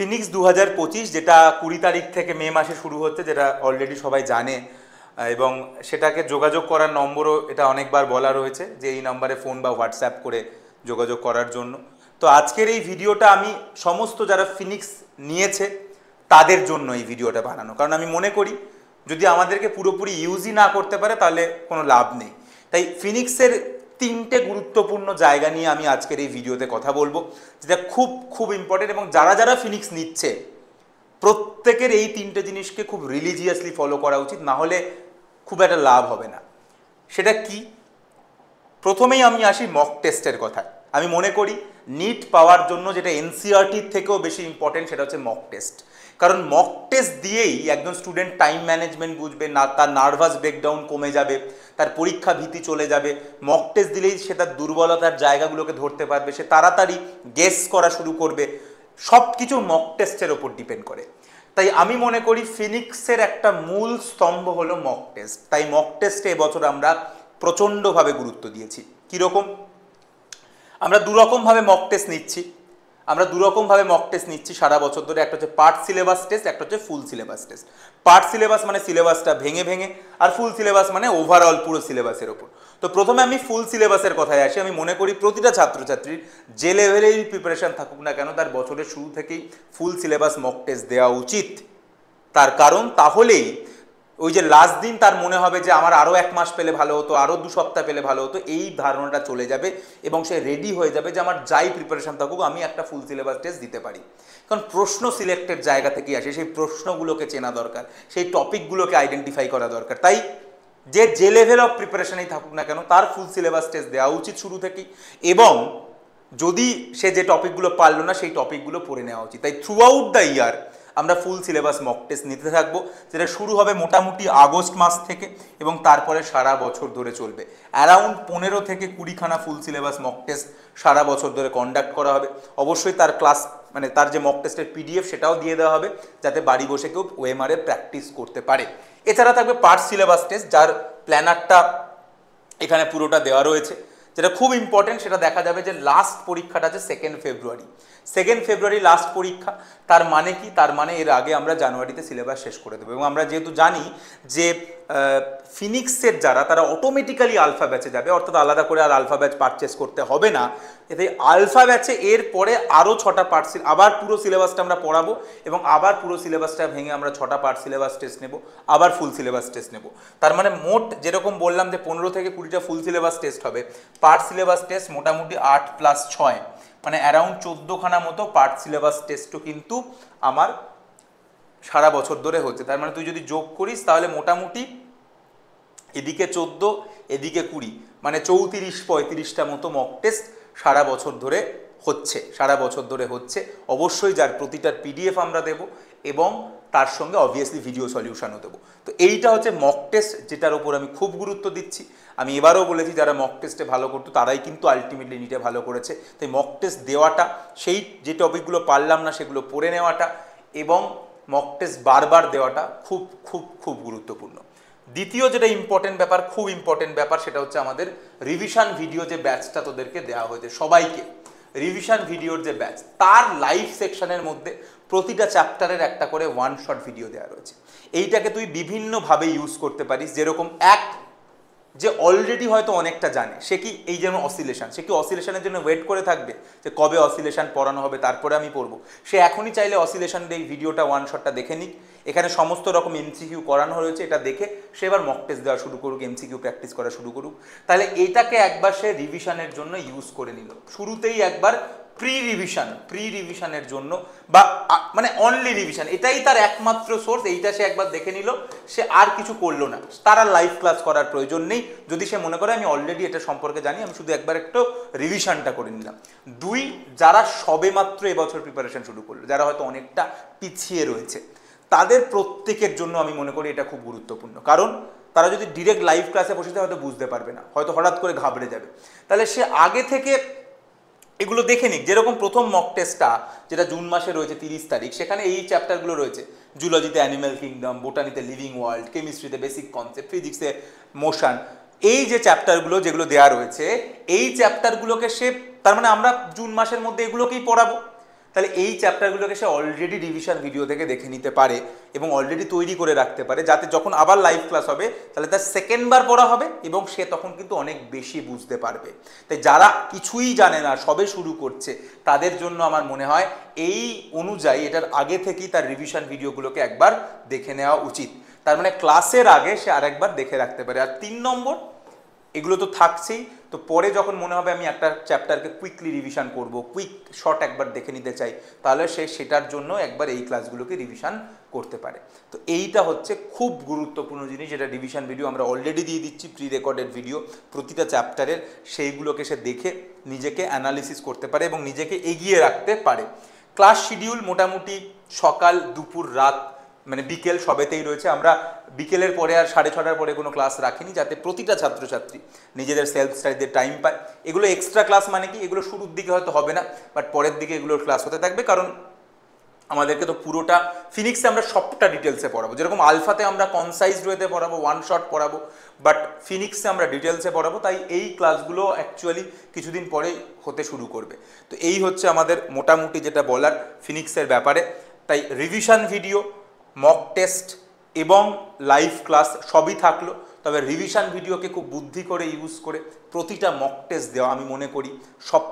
Phoenix 2025 যেটা 20 তারিখ থেকে মে মাসে শুরু হচ্ছে, যেটা অলরেডি সবাই জানে, এবং সেটাকে যোগাযোগ করার নম্বরও এটা অনেকবার বলা রয়েছে যে এই নম্বরে ফোন বা হোয়াটসঅ্যাপ করে যোগাযোগ করার জন্য। তো আজকের এই ভিডিওটা আমি সমস্ত যারা ফিনিক্স নিয়েছে তাদের জন্য এই ভিডিওটা বানানো, কারণ আমি মনে করি যদি আমাদেরকে পুরোপুরি ইউজই না করতে পারে তাহলে কোনো লাভ নেই। তাই ফিনিক্সের 3টে গুরুত্বপূর্ণ জায়গা নিয়ে আমি আজকের এই ভিডিওতে কথা বলবো, যেটা খুব খুব ইম্পর্টেন্ট, এবং যারা যারা ফিনিক্স নিচ্ছে প্রত্যেকের এই 3টে জিনিসকে খুব রিলিজিয়াসলি ফলো করা উচিত, না হলে খুব একটা লাভ হবে না। সেটা কি? প্রথমেই আমি আসি মক টেস্টের কথায়। আমি মনে করি নিট পাওয়ার জন্য যেটা এনসিইআরটির থেকেও বেশি ইম্পর্টেন্ট সেটা হচ্ছে মক টেস্ট। কারণ মক টেস্ট দিয়েই একজন স্টুডেন্ট টাইম ম্যানেজমেন্ট বুঝবে, না তার নার্ভাস ব্রেকডাউন কমে যাবে, তার পরীক্ষা ভীতি চলে যাবে। মক টেস্ট দিলেই সে তার দুর্বলতার জায়গাগুলোকে ধরতে পারবে, সে তাড়াতাড়ি গেস করা শুরু করবে। সব কিছু মক টেস্টের ওপর ডিপেন্ড করে। তাই আমি মনে করি ফিনিক্সের একটা মূল স্তম্ভ হলো মক টেস্ট। তাই মক টেস্টে এবছর আমরা প্রচণ্ডভাবে গুরুত্ব দিয়েছি। কীরকম? আমরা দুরকমভাবে মক টেস্ট নিচ্ছি সারা বছর ধরে। একটা হচ্ছে পার্ট সিলেবাস টেস্ট, একটা হচ্ছে full syllabus test. Part syllabus মানে সিলেবাসটা ভেঙে ভেঙে, আর ফুল সিলেবাস মানে ওভারঅল পুরো সিলেবাসের ওপর। তো প্রথমে আমি ফুল সিলেবাসের কথায় আসি। আমি মনে করি প্রতিটা ছাত্রছাত্রীর যে লেভেলেই প্রিপারেশন থাকুক না কেন, তার বছরের শুরু থেকেই ফুল সিলেবাস মক টেস্ট দেওয়া উচিত। তার কারণ তাহলেই ওই যে লাস্ট দিন তার মনে হবে যে আমার আরও 1 মাস পেলে ভালো হতো, আরও 2 সপ্তাহ পেলে ভালো হতো, এই ধারণাটা চলে যাবে এবং সে রেডি হয়ে যাবে যে আমার যাই প্রিপারেশন থাকুক আমি একটা ফুল সিলেবাস টেস্ট দিতে পারি। কারণ প্রশ্ন সিলেক্টেড জায়গা থেকেই আসে, সেই প্রশ্নগুলোকে চেনা দরকার, সেই টপিকগুলোকে আইডেন্টিফাই করা দরকার। তাই যে লেভেল অফ প্রিপারেশনেই থাকুক না কেন তার ফুল সিলেবাস টেস্ট দেওয়া উচিত শুরু থেকেই, এবং যদি সে যে টপিকগুলো পারলো না সেই টপিকগুলো পড়ে নেওয়া উচিত। তাই থ্রু আউট দ্য ইয়ার আমরা ফুল সিলেবাস মক টেস্ট নিতে থাকবো, যেটা শুরু হবে মোটামুটি আগস্ট মাস থেকে এবং তারপরে সারা বছর ধরে চলবে। অ্যারাউন্ড 15 থেকে 20খানা ফুল সিলেবাস মক টেস্ট সারা বছর ধরে কন্ডাক্ট করা হবে। অবশ্যই তার ক্লাস মানে তার যে মক টেস্টের পিডিএফ সেটাও দিয়ে দেওয়া হবে, যাতে বাড়ি বসে কেউ ওএমআর প্র্যাকটিস করতে পারে। এছাড়া থাকবে পার্ট সিলেবাস টেস্ট, যার প্ল্যানারটা এখানে পুরোটা দেওয়া রয়েছে। যেটা খুব ইম্পর্টেন্ট, সেটা দেখা যাবে যে লাস্ট পরীক্ষাটা আছে 2 ফেব্রুয়ারি লাস্ট পরীক্ষা। তার মানে কি? তার মানে এর আগে আমরা জানুয়ারিতে সিলেবাস শেষ করে দেবো। এবং আমরা যেহেতু জানি যে ফিনিক্সের যারা, তারা অটোমেটিক্যালি আলফা ব্যাচে যাবে, অর্থাৎ আলাদা করে আর আলফা ব্যাচ পারচেস করতে হবে না। এতে আলফা ব্যাচে এর পরে আরও 6টা পার্ট আবার পুরো সিলেবাসটা আমরা পড়াবো, এবং আবার পুরো সিলেবাসটা ভেঙে আমরা 6টা পার্ট সিলেবাস টেস্ট নেব, আবার ফুল সিলেবাস টেস্ট নেব। তার মানে মোট যেরকম বললাম যে 15 থেকে 20টা ফুল সিলেবাস টেস্ট হবে, পার্ট সিলেবাস টেস্ট মোটামুটি 8 + 6 মানে অ্যারাউন্ড 14খানা মতো পার্ট সিলেবাস টেস্টও কিন্তু আমার সারা বছর ধরে হচ্ছে। তার মানে তুই যদি যোগ করিস তাহলে মোটামুটি এদিকে 14 এদিকে 20 মানে 34-35টা মতো মক টেস্ট সারা বছর ধরে হচ্ছে। অবশ্যই যার প্রতিটার পিডিএফ আমরা দেব এবং তার সঙ্গে অবভিয়াসলি ভিডিও সলিউশনও দেবো। তো এইটা হচ্ছে মক টেস্ট, যেটার ওপর আমি খুব গুরুত্ব দিচ্ছি। আমি এবারও বলেছি যারা মক টেস্টে ভালো করতো তারাই কিন্তু আলটিমেটলি নিটে ভালো করেছে। তাই মক টেস্ট দেওয়াটা, সেই যে টপিকগুলো পারলাম না সেগুলো পড়ে নেওয়াটা এবং মক টেস্ট বারবার দেওয়াটা খুব খুব খুব গুরুত্বপূর্ণ। দ্বিতীয় যেটা খুব ইম্পর্টেন্ট ব্যাপার, সেটা হচ্ছে আমাদের রিভিশন ভিডিও যে ব্যাচটা তোদেরকে দেওয়া হয়েছে সবাইকে, রিভিশন ভিডিওর যে ব্যাচ, তার লাইভ সেকশনের মধ্যে প্রতিটা চ্যাপ্টারের একটা করে 1 শট ভিডিও দেওয়া রয়েছে। এইটাকে তুই বিভিন্নভাবে ইউজ করতে পারিস। যেরকম যে অলরেডি হয়তো অনেকটা জানে, সে কি এই যেমন অসিলেশন, সে কি অসিলেশনের জন্য ওয়েট করে থাকবে যে কবে অসিলেশন পড়ানো হবে তারপরে আমি পড়বো? সে এখনই চাইলে অসিলেশনের এই ভিডিওটা 1 শটটা দেখে নিক। এখানে সমস্ত রকম এমসিকিউ করানো হয়েছে, এটা দেখে সে এবার মক টেস্ট দেওয়া শুরু করুক, এমসিকিউ প্র্যাকটিস করা শুরু করুক। তাহলে এটাকে একবার সে রিভিশনের জন্য ইউজ করে নিল, শুরুতেই একবার প্রি রিভিশনের জন্য, বা মানে অনলি রিভিশন, এটাই তার একমাত্র সোর্স। এইটা সে একবার দেখে নিল, সে আর কিছু করলো না, তার আর লাইভ ক্লাস করার প্রয়োজন নেই। যদি সে মনে করে আমি অলরেডি এটা সম্পর্কে জানি, আমি শুধু একবার একটু রিভিশনটা করে নিলাম। 2, যারা সবেমাত্র এবছর প্রিপারেশন শুরু করলো, যারা হয়তো অনেকটা পিছিয়ে রয়েছে, তাদের প্রত্যেকের জন্য আমি মনে করি এটা খুব গুরুত্বপূর্ণ। কারণ তারা যদি ডিরেক্ট লাইভ ক্লাসে বসে যায় হয়তো বুঝতে পারবে না, হয়তো হঠাৎ করে ঘাবড়ে যাবে। তাহলে সে আগে থেকে এগুলো দেখে নিক। যেরকম প্রথম মক টেস্টটা যেটা জুন মাসে রয়েছে 30 তারিখ, সেখানে এই চ্যাপ্টারগুলো রয়েছে: জুলজিতে অ্যানিম্যাল কিংডম, বোটানিতে লিভিং ওয়ার্ল্ড, কেমিস্ট্রিতে বেসিক কনসেপ্ট, ফিজিক্সে মোশন। এই যে চ্যাপ্টারগুলো যেগুলো দেওয়া রয়েছে, এই চ্যাপ্টারগুলোকে সে, তার মানে আমরা জুন মাসের মধ্যে এগুলোকেই পড়াবো। তাহলে এই চ্যাপ্টারগুলোকে সে অলরেডি রিভিশন ভিডিও থেকে দেখে নিতে পারে এবং অলরেডি তৈরি করে রাখতে পারে, যাতে যখন আবার লাইভ ক্লাস হবে তাহলে তার সেকেন্ডবার পড়া হবে এবং সে তখন কিন্তু অনেক বেশি বুঝতে পারবে। তাই যারা কিছুই জানে না, সবে শুরু করছে, তাদের জন্য আমার মনে হয় এই অনুযায়ী এটার আগে থেকেই তার রিভিশন ভিডিওগুলোকে একবার দেখে নেওয়া উচিত। তার মানে ক্লাসের আগে সে আরেকবার দেখে রাখতে পারে। আর 3 নম্বর, এগুলো তো থাকছেই, তো পরে যখন মনে হবে আমি একটা চ্যাপ্টারকে কুইকলি রিভিশন করব, কুইক শর্ট একবার দেখে নিতে চাই, তাহলে সে সেটার জন্য একবার এই ক্লাসগুলোকে রিভিশন করতে পারে। তো এইটা হচ্ছে খুব গুরুত্বপূর্ণ জিনিস, যেটা রিভিশন ভিডিও আমরা অলরেডি দিয়ে দিচ্ছি, প্রি রেকর্ডেড ভিডিও প্রতিটা চ্যাপ্টারের, সেইগুলোকে সে দেখে নিজেকে অ্যানালিসিস করতে পারে এবং নিজেকে এগিয়ে রাখতে পারে। ক্লাস শিডিউল মোটামুটি সকাল, দুপুর, রাত, মানে বিকেল সবেতেই রয়েছে। আমরা বিকেলের পরে আর 6:30টার পরে কোনো ক্লাস রাখিনি, যাতে প্রতিটা ছাত্রছাত্রী নিজেদের সেলফ স্টাডিতে টাইম পায়। এগুলো এক্সট্রা ক্লাস মানে কি, এগুলো শুরুর দিকে হয়তো হবে না, বাট পরের দিকে এগুলোর ক্লাস হতে থাকবে, কারণ আমাদেরকে তো পুরোটা ফিনিক্সে আমরা সবটা ডিটেলসে পড়াবো। যেরকম আলফাতে আমরা কনসাইজড ওয়েতে পড়াবো, ওয়ান শট পড়াবো, বাট ফিনিক্সে আমরা ডিটেলসে পড়াবো। তাই এই ক্লাসগুলো অ্যাকচুয়ালি কিছুদিন পরেই হতে শুরু করবে। তো এই হচ্ছে আমাদের মোটামুটি যেটা বলার ফিনিক্সের ব্যাপারে। তাই রিভিশন ভিডিও, মক টেস্ট এবং লাইভ ক্লাস সবই থাকলো, তবে রিভিশন ভিডিওকে খুব বুদ্ধি করে ইউজ করে প্রতিটা মক টেস্ট দেওয়া আমি মনে করি সব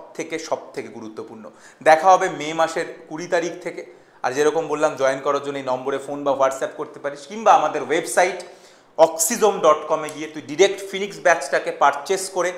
থেকে গুরুত্বপূর্ণ। দেখা হবে মে মাসের 20 তারিখ থেকে। আর যেরকম বললাম, জয়েন করার জন্য এই নম্বরে ফোন বা হোয়াটসঅ্যাপ করতে পারিস, কিংবা আমাদের ওয়েবসাইট oxysome.com-এ গিয়ে তুই ডিরেক্ট ফিনিক্স ব্যাচটাকে পারচেস করে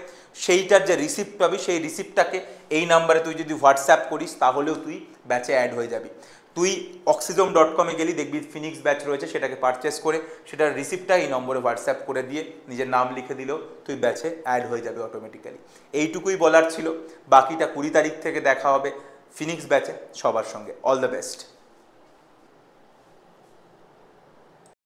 সেইটার যে রিসিপ্ট পাবি, সেই রিসিপ্টটাকে এই নাম্বারে তুই যদি হোয়াটসঅ্যাপ করিস তাহলেও তুই ব্যাচে অ্যাড হয়ে যাবি। তুই oxysome.com-এ গেলি, দেখবি ফিনিক্স ব্যাচ রয়েছে, সেটাকে পারচেস করে সেটার রিসিপ্টটা এই নম্বরে হোয়াটসঅ্যাপ করে দিয়ে নিজের নাম লিখে দিলেও তুই ব্যাচে অ্যাড হয়ে যাবে অটোমেটিক্যালি। এইটুকুই বলার ছিল। বাকিটা 20 তারিখ থেকে দেখা হবে ফিনিক্স ব্যাচে সবার সঙ্গে। All the best.